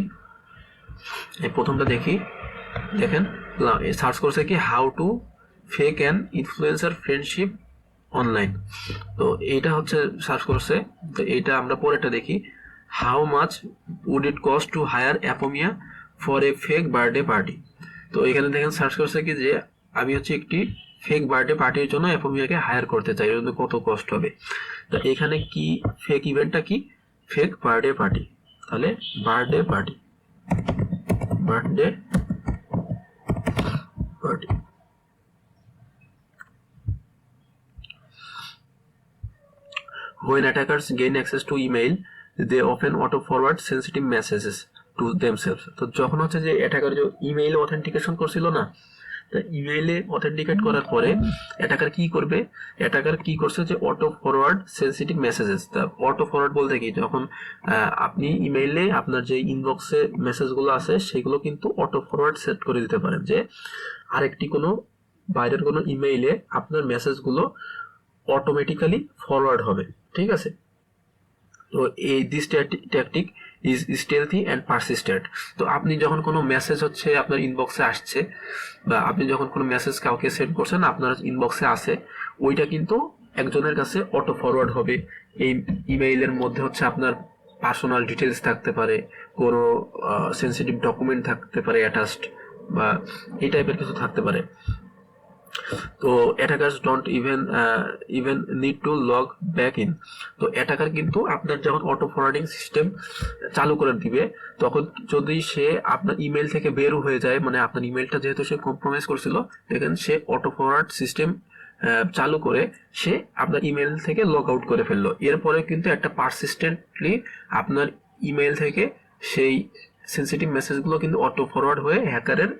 এই প্রথমটা দেখি, দেখেন সার্চ করছে কি how to fake an influencer friendship online. তো এইটা হচ্ছে সার্চ করছে। তো এইটা আমরা পরেরটা দেখি, how much would it cost to hire Apomia for a fake birthday party. তো এখানে দেখেন সার্চ করছে কি যে আমি হচ্ছে একটি ফেক বার্থডে পার্টির জন্য অ্যাপোমিয়াকে হায়ার করতে চাই, এর জন্য কত কষ্ট হবে। তো এখানে কি ফেক ইভেন্টটা কি, ফেক বার্থডে পার্টি। তাহলে birthday party, birthday party. When attackers gain access to email, they often auto-forward sensitive messages to themselves. তো যখন হচ্ছে যে অ্যাটাকার যে ইমেইল অথেন্টিকেশন করছিল না, তো ইমেইলে অথেন্টিকেট করার পরে অ্যাটাকার কি করবে, অ্যাটাকার কি করছে যে অটো ফরওয়ার্ড সেন্সিটিভ মেসেজেস। তা অটো ফরওয়ার্ড বলতে কি, যখন আপনি ইমেইলে আপনার যে ইনবক্সে মেসেজগুলো আছে সেগুলো কিন্তু অটো ফরওয়ার্ড সেট করে দিতে পারেন, যে আরেকটি কোনো বাইরের কোনো ইমেইলে আপনার মেসেজগুলো অটোমেটিক্যালি ফরওয়ার্ড হবে, ঠিক আছে। তো এই this tactic is stealthy and persistent. তো আপনি যখন কোনো মেসেজ হচ্ছে আপনার ইনবক্সে আসছে, বা আপনি যখন কোনো মেসেজ কাউকে সেন্ড করছেন আপনার ইনবক্সে আসে, ওইটা কিন্তু একজনের কাছে অটো ফরওয়ার্ড হবে। এই ইমেইলের মধ্যে হচ্ছে আপনার পার্সোনাল ডিটেলস থাকতে পারে, কোনো সেন্সিটিভ ডকুমেন্ট থাকতে পারে অ্যাটাচড, বা এই টাইপের কিছু থাকতে পারে। তো attackers don't even need to log back in. তো অ্যাটাকার কিন্তু আপনার যখন অটো ফরওয়ার্ডিং সিস্টেম চালু করে দিবে, তখন যদি সে আপনার ইমেল থেকে বের হয়ে যায়, মানে আপনার ইমেলটা যেহেতু সে কম্প্রোমাইজ করছিল, দেখেন সে অটো ফরওয়ার্ড সিস্টেম চালু করে সে আপনার ইমেল থেকে লগ আউট করে ফেললো। এরপরে কিন্তু একটা পারসিস্টেন্টলি আপনার ইমেল থেকে সেই সেন্সিটিভ মেসেজগুলো কিন্তু অটো ফরওয়ার্ড হয়ে হ্যাকারের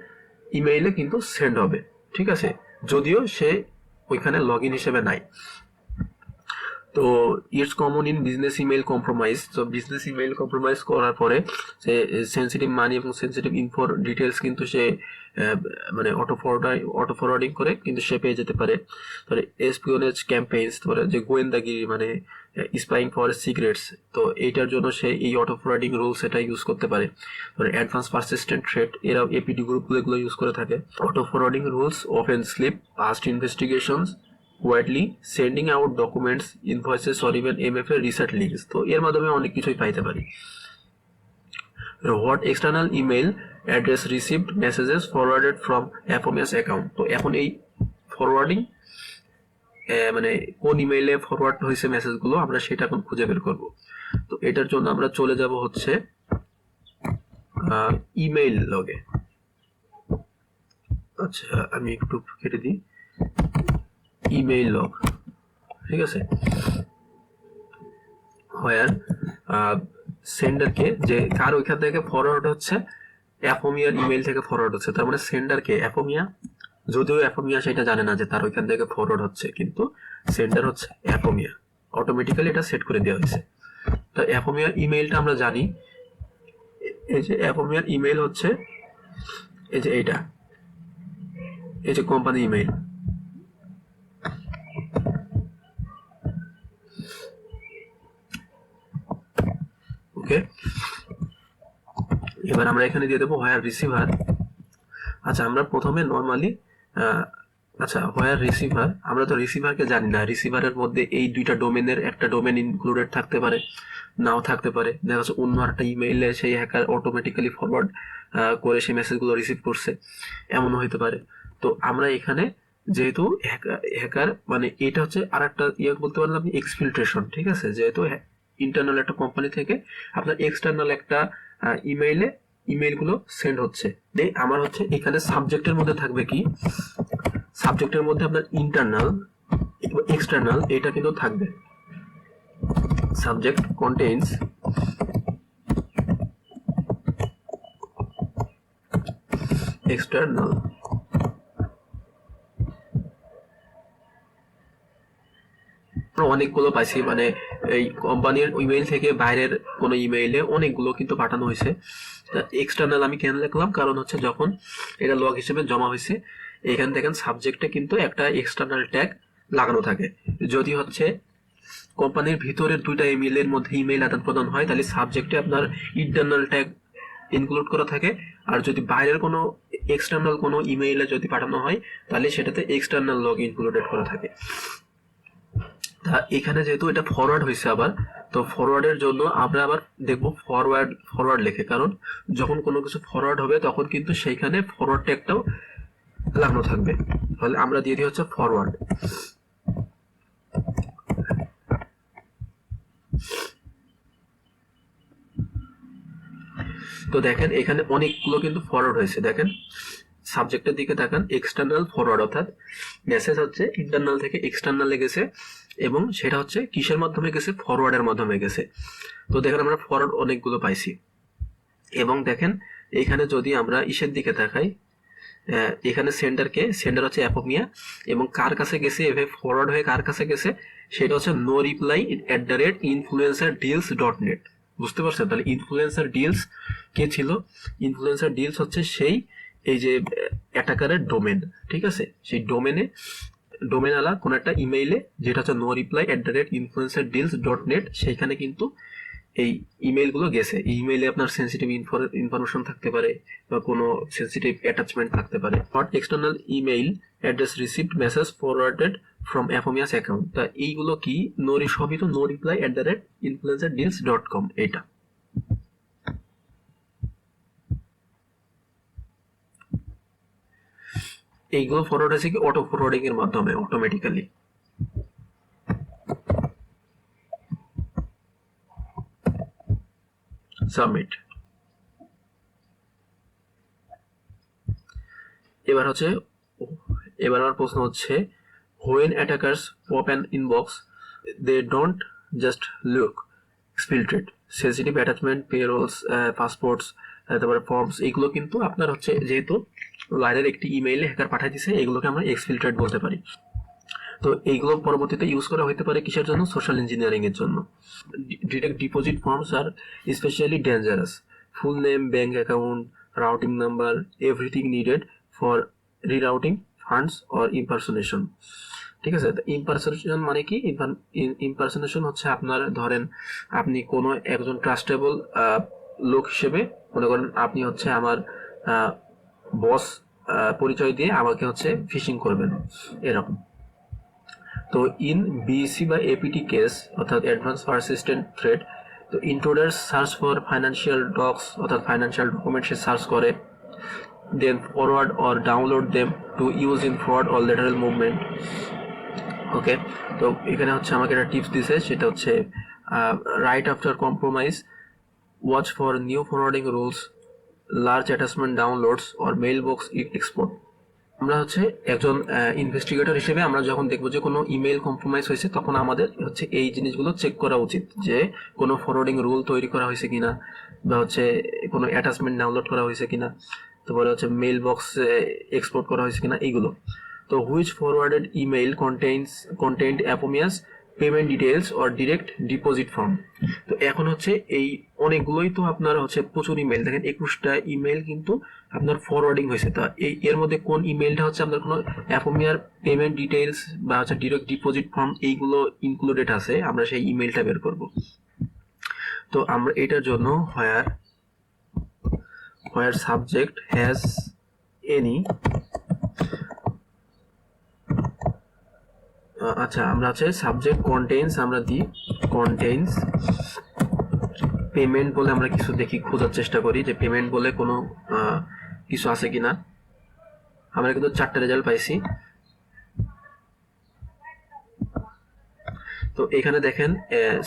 ইমেইলে কিন্তু সেন্ড হবে, ঠিক আছে, যদিও সে ওইখানে লগ ইন হিসেবে নাই। তো it's common in business email compromise. তো বিজনেস ইমেইল কম্প্রোমাইজ করার পরে সে সেন্সিটিভ মানি এবং সেন্সিটিভ ইনফোর ডিটেলস কিন্তু সে মানে অটো ফরওয়ার্ডিং করে কিন্তু সে পেয়ে যেতে পারে। তারপরে এসপিওনেজ ক্যাম্পেইনস, তারপরে যে গোয়েন্দাগিরি মানে স্পাইং ফর সিক্রেটস, তো এইটার জন্য সে এই অটো ফরওয়ার্ডিং রুলস এটা ইউজ করতে পারে। তারপরে অ্যাডভান্স পারসিস্টেন্ট থ্রেট, এরাও এপিডি গ্রুপগুলো এগুলো ইউজ করে থাকে। Auto forwarding rules often slip past investigations widely, sending out documents, invoices or even MFA research links। তো এর মাধ্যমে অনেক কিছুই পাইতে পারি। What external email address received messages forwarded from Appomia's account। তো এখন এই ফরওয়ার্ডিং মানে কোন ইমেইলে ফরওয়ার্ড হয়েছে মেসেজগুলো আমরা সেটা এখন খুঁজে বের করব। তো এটার জন্য আমরা চলে যাব হচ্ছে ইমেইল লগে। আচ্ছা আমি একটু কেটে দিই, ইমেইল লগ, ঠিক আছে। হোয়ার সেন্ডারকে যে কার ওইখান থেকে ফরওয়ার্ড হচ্ছে, অ্যাপোমিয়ার ইমেইল থেকে ফরওয়ার্ড হচ্ছে, তার মানে সেন্ডারকে অ্যাপোমিয়া, যদিও অ্যাপোমিয়া সেটা জানে না যে তার ওইখান থেকে ফরওয়ার্ড হচ্ছে, কিন্তু সেন্ডার হচ্ছে অ্যাপোমিয়া, অটোমেটিক্যালি এটা সেট করে দেওয়া হয়েছে। তো অ্যাপোমিয়ার ইমেইলটা আমরা জানি, এই যে অ্যাপোমিয়ার ইমেইল হচ্ছে এই যে এইটা, এই যে কোম্পানি ইমেইল। ওকে, এবার আমরা এখানে দিয়ে দেবো হোয়ার রিসিভার। আচ্ছা আমরা প্রথমে নর্মালি আচ্ছা হোয়ার রিসিভার, আমরা তো রিসিভারকে জানি না, রিসিভারের মধ্যে এই দুইটা ডোমেনের একটা ডোমেন ইনক্লুডেড থাকতে পারে, নাও থাকতে পারে। দেখা যাচ্ছে অন্য একটা ইমেইলে সেই হ্যাকার অটোমেটিক্যালি ফরওয়ার্ড করে সেই মেসেজগুলো রিসিভ করছে, এমনও হতে পারে। তো আমরা এখানে যেহেতু হ্যাকার মানে এটা হচ্ছে আর একটা ইয়ে বলতে পারেন আপনি এক্সফিল্ট্রেশন, ঠিক আছে, যেহেতু ইন্টারনাল একটা কোম্পানি থেকে আপনার এক্সটার্নাল একটা ইমেইলে ইমেইলগুলো সেন্ড হচ্ছে। আমার হচ্ছে এখানে সাবজেক্টের মধ্যে থাকবে কি, সাবজেক্টের মধ্যে আপনার ইন্টারনাল এক্সটার্নাল এটা কিন্তু থাকবে। Subject contains external. অনেকগুলো পাইছি, মানে এই কোম্পানির ইমেইল থেকে বাইরের কোনো ইমেইলে অনেকগুলো কিন্তু পাঠানো হয়েছে। এক্সটার্নাল আমি কেন লিখলাম, কারণ হচ্ছে যখন এটা লগ হিসেবে জমা হয়েছে এখানে দেখেন সাবজেক্টে কিন্তু একটা এক্সটার্নাল ট্যাগ লাগানো থাকে। যদি হচ্ছে কোম্পানির ভিতরের দুইটা ইমেইলের মধ্যে ইমেইল আদান প্রদান হয়, তাহলে সাবজেক্টে আপনার ইন্টারনাল ট্যাগ ইনক্লুড করা থাকে। আর যদি বাইরের কোনো এক্সটার্নাল কোনো ইমেইলে যদি পাঠানো হয়, তাহলে সেটাতে এক্সটার্নাল লগ ইনক্লুডেড করা থাকে। তা এখানে যেহেতু এটা ফরওয়ার্ড হয়েছে আবার, তো ফরওয়ার্ডের জন্য আমরা আবার দেখবো ফরওয়ার্ড লেখে, কারণ যখন কোনো কিছু ফরওয়ার্ড হবে তখন কিন্তু সেইখানে ফরওয়ার্ড ট্যাগটাও লাগানো থাকবে। তাহলে আমরা দিয়ে দিই হচ্ছে ফরওয়ার্ড। তো দেখেন এখানে অনেকগুলো কিন্তু ফরওয়ার্ড হয়েছে। দেখেন সাবজেক্টের দিকে তাকান, এক্সটার্নাল ফরওয়ার্ড, অর্থাৎ মেসেজ হচ্ছে ইন্টারনাল থেকে এক্সটার্নালে গেছে, এবং সেটা হচ্ছে কিসের মাধ্যমে গেছে? ফরওয়ার্ডের মাধ্যমে গেছে। তো দেখেন আমরা ফরওয়ার্ড অনেকগুলো পাইছি। এবং দেখেন এখানে যদি আমরা ইসের দিকে তাকাই, এখানে সেন্ডার হচ্ছে অ্যাপোমিয়া, এবং কার কাছে গেছে, এভাবে ফরওয়ার্ড হয়ে কার কাছে গেছে, সেটা হচ্ছে no-reply@influencerdeals.net। বুঝতে পারছেন? তাহলে ইনফ্লুয়েন্সার ডিলস কে ছিল? ইনফ্লুয়েন্সার ডিলস হচ্ছে সেই এই যে অ্যাটাকারের ডোমেন, ঠিক আছে? সেই ডোমেন আলা কোন একটা ইমেইলে, যেটা হচ্ছে no-reply@influencerdeals.net, সেইখানে কিন্তু এই ইমেইলগুলো গেছে। এই ইমেইলে আপনার সেন্সিটিভ ইনফরমেশন থাকতে পারে, বা কোনো সেন্সিটিভ অ্যাটাচমেন্ট থাকতে পারে। Not external email address received message forwarded from Apomia's account. তা এইগুলো কি? সবই তো no-reply@influencerdeals.com। এটা এইগুলো ফরওয়ার্ড হয়েছে কি অটো ফরওয়ার্ডিং এর মাধ্যমে, অটোমেটিক্যালি। সাবমিট। এবার আমার প্রশ্ন হচ্ছে, when attackers pop an inbox, they don't just look exfiltrate sensitive attachment, payrolls, passports, তারপরে ফর্মস, এগুলো কিন্তু আপনার হচ্ছে যেহেতু বাইরের একটি ইমেইলে হ্যাকার পাঠিয়ে দিছে, এগুলোকে আমরা এক্সফিল্ট্রেট বলতে পারি। তো এইগুলো পরবর্তীতে ইউজ করা হতে পারে কিসের জন্য? সোশ্যাল ইঞ্জিনিয়ারিং এর জন্য। Direct deposit forms are especially dangerous. Full name, bank account, routing number, everything needed for rerouting funds or impersonation. ঠিক আছে? ইম্পারসোনেশন মানে কি? ইম্পারসোনেশন হচ্ছে আপনার ধরেন আপনি কোনো একজন ট্রাস্টেবল লোক হিসেবে মনে করেন আপনি হচ্ছে আমার বস পরিচয় দিয়ে আমাকে হচ্ছে ফিশিং করবেন, এরকম। তো ইন বিসি বা এপিটি কেস, অর্থাৎ অ্যাডভান্স পারসিস্টেন্ট থ্রেট, তো intruder search for financial docs, অর্থাৎ ফাইন্যান্সিয়াল ডকুমেন্টসে সার্চ করে, then forward or download them to use in fraud or lateral movement. Okay, তো এখানে হচ্ছে আমাকে একটা টিপস দিছে, সেটা হচ্ছে right after compromise, watch for new forwarding rules, large attachment downloads or mail box export. আমরা হচ্ছে একজন ইনভেস্টিগেটর হিসেবে আমরা যখন দেখবো যে কোনো ইমেল কম্প্রোমাইজ হয়েছে, তখন আমাদের হচ্ছে এই জিনিসগুলো চেক করা উচিত, যে কোনো ফরওয়ার্ডিং রুল তৈরি করা হয়েছে কিনা, বা হচ্ছে কোনো অ্যাটাচমেন্ট ডাউনলোড করা হয়েছে কিনা, তারপরে হচ্ছে মেইল বক্স এক্সপোর্ট করা হয়েছে কিনা, এইগুলো। তো which forwarded email content Apomia's payment details or direct deposit form. তো এখন হচ্ছে এই অনেকগুলোই তো আপনার হচ্ছে প্রচুর ইমেল, দেখেন 21টা ইমেল কিন্তু আপনার ফরওয়ার্ডিং হয়েছে। তা এর মধ্যে কোন ইমেলটা হচ্ছে আপনার কোনো অ্যাপোমিয়ার পেমেন্ট ডিটেলস বা হচ্ছে ডিরেক্ট ডিপোজিট ফর্ম এইগুলো ইনক্লুডেড আছে, আমরা সেই ইমেলটা বের করব। তো আমরা এটার জন্য where subject has any, আচ্ছা আমরা হচ্ছে সাবজেক্ট কন্টেইনস, আমরা দিই কন্টেইনস পেমেন্ট বলে আমরা কিছু দেখি, খোঁজার চেষ্টা করি যে পেমেন্ট বলে কোনো কিছু আছে কিনা। আমরা কিন্তু 4টা রেজাল্ট পাইছি। তো এখানে দেখেন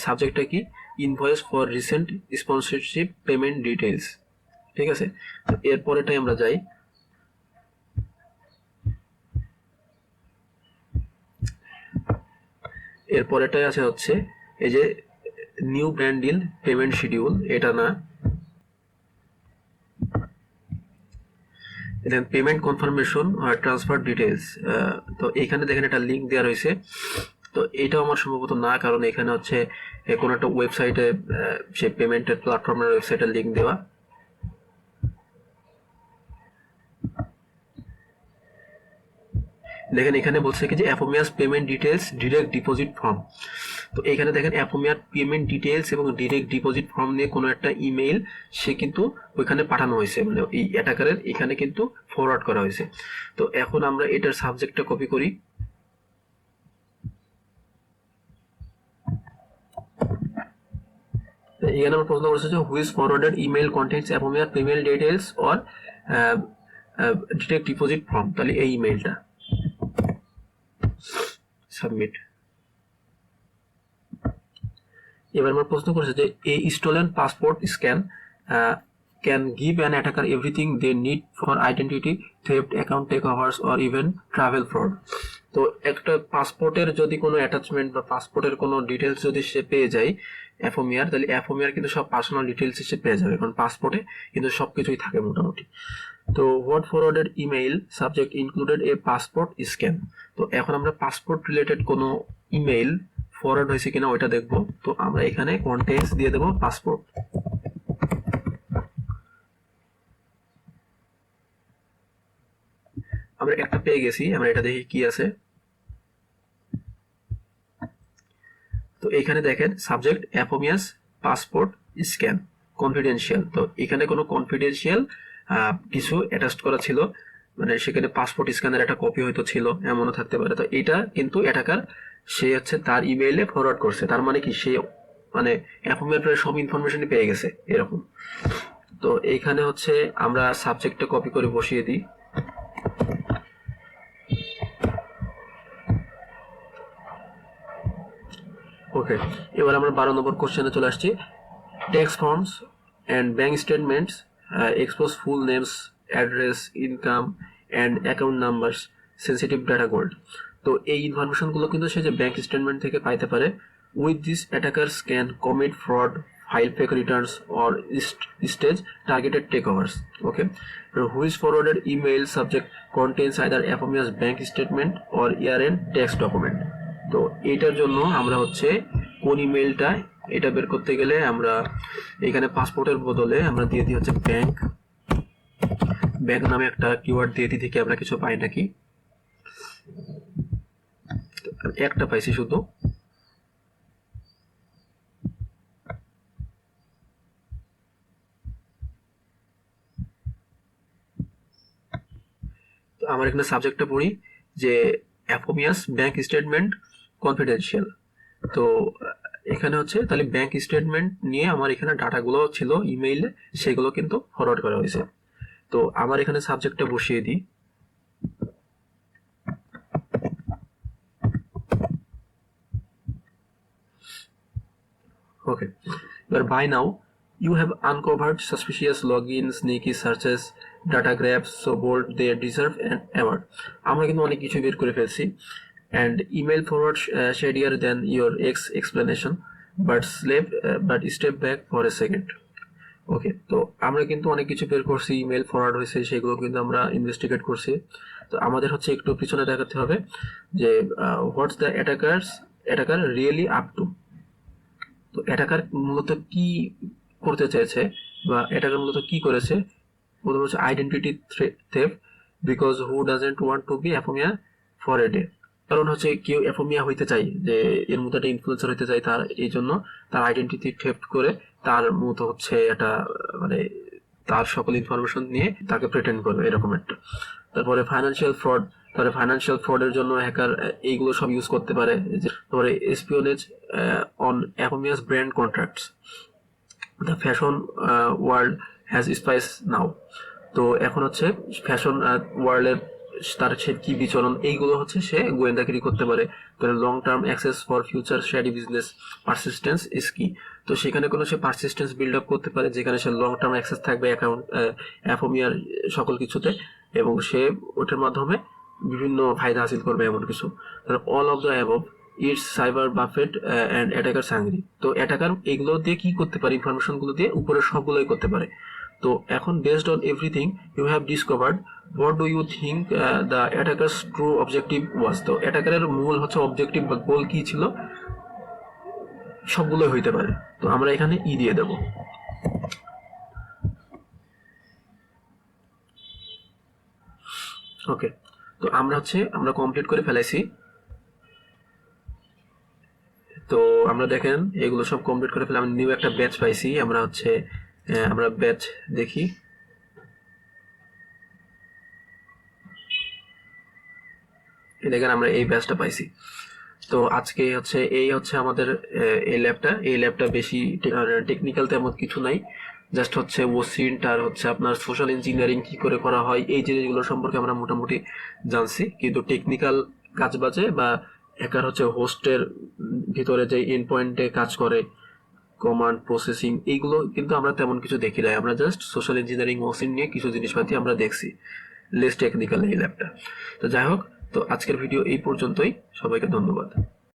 সাবজেক্টটা কি? Invoice for recent sponsorship payment details. ঠিক আছে, তো এরপরেটাই আমরা যাই। এরপরেটাই আছে হচ্ছে এই যে new brand deal payment schedule, এটা না। দেন পেমেন্ট কনফার্মেশন আর ট্রান্সফার ডিটেলস। তো এখানে দেখেন একটা লিঙ্ক দেওয়া রয়েছে, তো এটাও আমার সম্ভবত না, কারণ এখানে হচ্ছে কোনো একটা ওয়েবসাইটে সেই পেমেন্টের প্ল্যাটফর্মের ওয়েবসাইটের লিঙ্ক দেওয়া। দেখেন এখানে বলছে কি যে Apomia's payment details direct deposit form. তো এখানে দেখেন অ্যাপোমিয়ার পেমেন্ট ডিটেলস এবং ডিরেক্ট ডিপোজিট ফর্ম নিয়ে কোনো একটা ইমেইল সে কিন্তু ওইখানে পাঠানো হয়েছে, মানে এই অ্যাটাকারের এখানে কিন্তু ফরওয়ার্ড করা হয়েছে। তো এখন আমরা এটার সাবজেক্টটা কপি করি। এখানে আমরা প্রশ্ন করছে যে হুইজ ফরওয়ার্ডেড ইমেল কন্টেন্টস অ্যাপোমিয়ার payment details or direct deposit form, তাহলে এই ইমেইলটা সাবমিট। এবার আমার প্রশ্ন করেছে যে এই stolen passport scan can give an attacker everything they need for identity theft, account takeovers or even travel fraud. তো একটা পাসপোর্টের যদি কোনো অ্যাটাচমেন্ট বা পাসপোর্টের কোনো ডিটেলস যদি সে পেয়ে যায় অ্যাফোমিয়ার, তাহলে অ্যাফোমিয়ার কিন্তু সব পার্সোনাল ডিটেলস সে পেয়ে যাবে, কারণ পাসপোর্টে কিন্তু সব কিছুই থাকে মোটামুটি। তো what forwarded email subject included a passport scan. তো এখন আমরা পাসপোর্ট রিলেটেড কোনো ইমেইল ফরওয়ার্ড হয়েছে কিনা ওইটা দেখবো। তো আমরা এখানে কন্টেন্টস দিয়ে দেবো পাসপোর্ট। আমরা একটা পেয়ে গেছি, আমরা এটা দেখি কি আছে। তো এখানে দেখেন সাবজেক্ট অ্যাপোমিয়াস পাসপোর্ট স্ক্যান কনফিডেন্সিয়াল। তো এখানে কোনো কনফিডেন্সিয়াল কিছু অ্যাটাচ করা ছিল, মানে সেখানে পাসপোর্ট স্ক্যানের একটা কপি হয়তো ছিল, এমনও থাকতে পারে। তো এটা কিন্তু অ্যাটাকার সে হচ্ছে তার ইমেইলে ফরওয়ার্ড করছে, তার মানে কি সে মানে অ্যাপোমিয়ার প্রায় সব ইনফরমেশনই পেয়ে গেছে এরকম। তো এইখানে হচ্ছে আমরা সাবজেক্টটা কপি করে বসিয়ে দিই। ওকে, এবার আমরা 12 নম্বর কোশ্চেনে চলে আসছি। Tax forms and bank statements expose full names, address, income and account numbers, sensitive data gold. তো এই ইনফরমেশনগুলো কিন্তু সে যে ব্যাঙ্ক স্টেটমেন্ট থেকে পাইতে পারে। With this attackers can commit fraud, file fake returns or stage targeted takeovers. Okay, which forwarded email subject contents either Apomia's bank statement or year end tax document. তো এটার জন্য আমরা হচ্ছে কোন ইমেইলটা, এটা বের করতে গেলে আমরা এখানে পাসপোর্টের বদলে আমরা দিয়ে দিই হচ্ছে ব্যাংক। ব্যাংক নামে একটা কিওয়ার্ড দিয়ে দিই, থেকে আমরা কিছু পাই নাকি। একটা পাইছি শুধু। তো আমার এখানে সাবজেক্টটা পড়ি যে অ্যাপোমিয়াস ব্যাংক স্টেটমেন্ট কনফিডেন্সিয়াল। তো এখানে হচ্ছে তাহলে ব্যাংক স্টেটমেন্ট নিয়ে আমার এখানে ডাটাগুলো ছিল ইমেইলে, সেগুলো কিন্তু ফরওয়ার্ড করা হয়েছে। তো আমার এখানে সাবজেক্টটা বসিয়ে দিই। ওকে, এবার by now you have uncovered suspicious logins, sneaky searches, data grabs, so bold they deserve an award. আমরা কিন্তু অনেক কিছু বের করে ফেলছি। and email forward shadier than your ex explanation, but step back for a second. ওকে, তো আমরা কিন্তু অনেক কিছু বের করছি, ইমেল ফরওয়ার্ড হয়েছে সেগুলো কিন্তু আমরা ইনভেস্টিগেট করছি। তো আমাদের হচ্ছে একটু পিছনে দেখাতে হবে যে what's the attacker really up to. তো অ্যাটাকার মূলত কি করতে চেয়েছে বা অ্যাটাকার মূলত কি করেছে। প্রথম হচ্ছে identity theft, because who doesn't want to be Apomia for a day. কারণ হচ্ছে কেউ অ্যাপোমিয়া হইতে চাই, যে এর মতো একটা ইনফ্লুয়েন্সার হইতে চাই, তার এই জন্য তার আইডেন্টিটি থেফট করে তার মতো হচ্ছে এটা মানে তার সকল ইনফরমেশন নিয়ে তাকে প্রেটেন্ড করবে এরকম একটা। তারপরে ফাইন্যান্সিয়াল ফ্রড, তারপরে ফাইন্যান্সিয়াল ফ্রডের জন্য হ্যাকার এইগুলো সব ইউজ করতে পারে। তারপরে espionage on Apomia's brand contracts, the fashion world has spies now. তো এখন হচ্ছে ফ্যাশন ওয়ার্ল্ডের তার সে কি বিচরণ, এইগুলো হচ্ছে সে গোয়েন্দাগিরি করতে পারে। তো long term access for future shady business, persistence is key. তো সেখানে কোনো সে পারসিস্টেন্স বিল্ড আপ করতে পারে, যেখানে সে লং টার্ম অ্যাক্সেস থাকবে অ্যাকাউন্ট অ্যাপোমিয়ার সকল কিছুতে, এবং সে ওটার মাধ্যমে বিভিন্ন ফায়দা হাসিল করবে এমন কিছু। All of the above it's cyber buffet and attacker সাংরি। তো অ্যাটাকার এগুলো দিয়ে কি করতে পারে, ইনফরমেশনগুলো দিয়ে উপরের সবগুলোই করতে পারে। তো এখন based on everything you have discovered, what do you think the attacker's true objective was. তো অ্যাটাকারের মূল হচ্ছে অবজেক্টিভ বা গোল কি ছিল, সবগুলোই হইতে পারে। তো আমরা এখানে ই দিয়ে দেব। ওকে, তো আমরা কমপ্লিট করে ফেলাইছি। তো আমরা দেখেন এগুলো সব কমপ্লিট করে ফেলে আমি নিউ একটা ব্যাচ পাইছি। আমরা ব্যাচ দেখি। দেখেন আমরা এই ব্যাচটা পাইছি। তো আজকে হচ্ছে আমাদের এই ল্যাবটা বেশি টেকনিক্যাল তেমন কিছু নাই। জাস্ট হচ্ছে ওসিন্ট আর হচ্ছে আপনার সোশ্যাল ইঞ্জিনিয়ারিং কি করে করা হয় এই জিনিসগুলো সম্পর্কে আমরা মোটামুটি জানছি, কিন্তু টেকনিক্যাল কাজ বাজে বা হ্যাকার হচ্ছে হোস্টের ভিতরে যে এন্ড পয়েন্টে কাজ করে কমান্ড প্রসেসিং এইগুলো কিন্তু আমরা তেমন কিছু দেখি নাই। আমরা জাস্ট সোশ্যাল ইঞ্জিনিয়ারিং ওসিন্ট নিয়ে কিছু জিনিসপাতি আমরা দেখছি, লেস টেকনিক্যাল এই ল্যাবটা। তো যাই হোক, তো আজকের ভিডিও এই পর্যন্তই। সবাইকে ধন্যবাদ।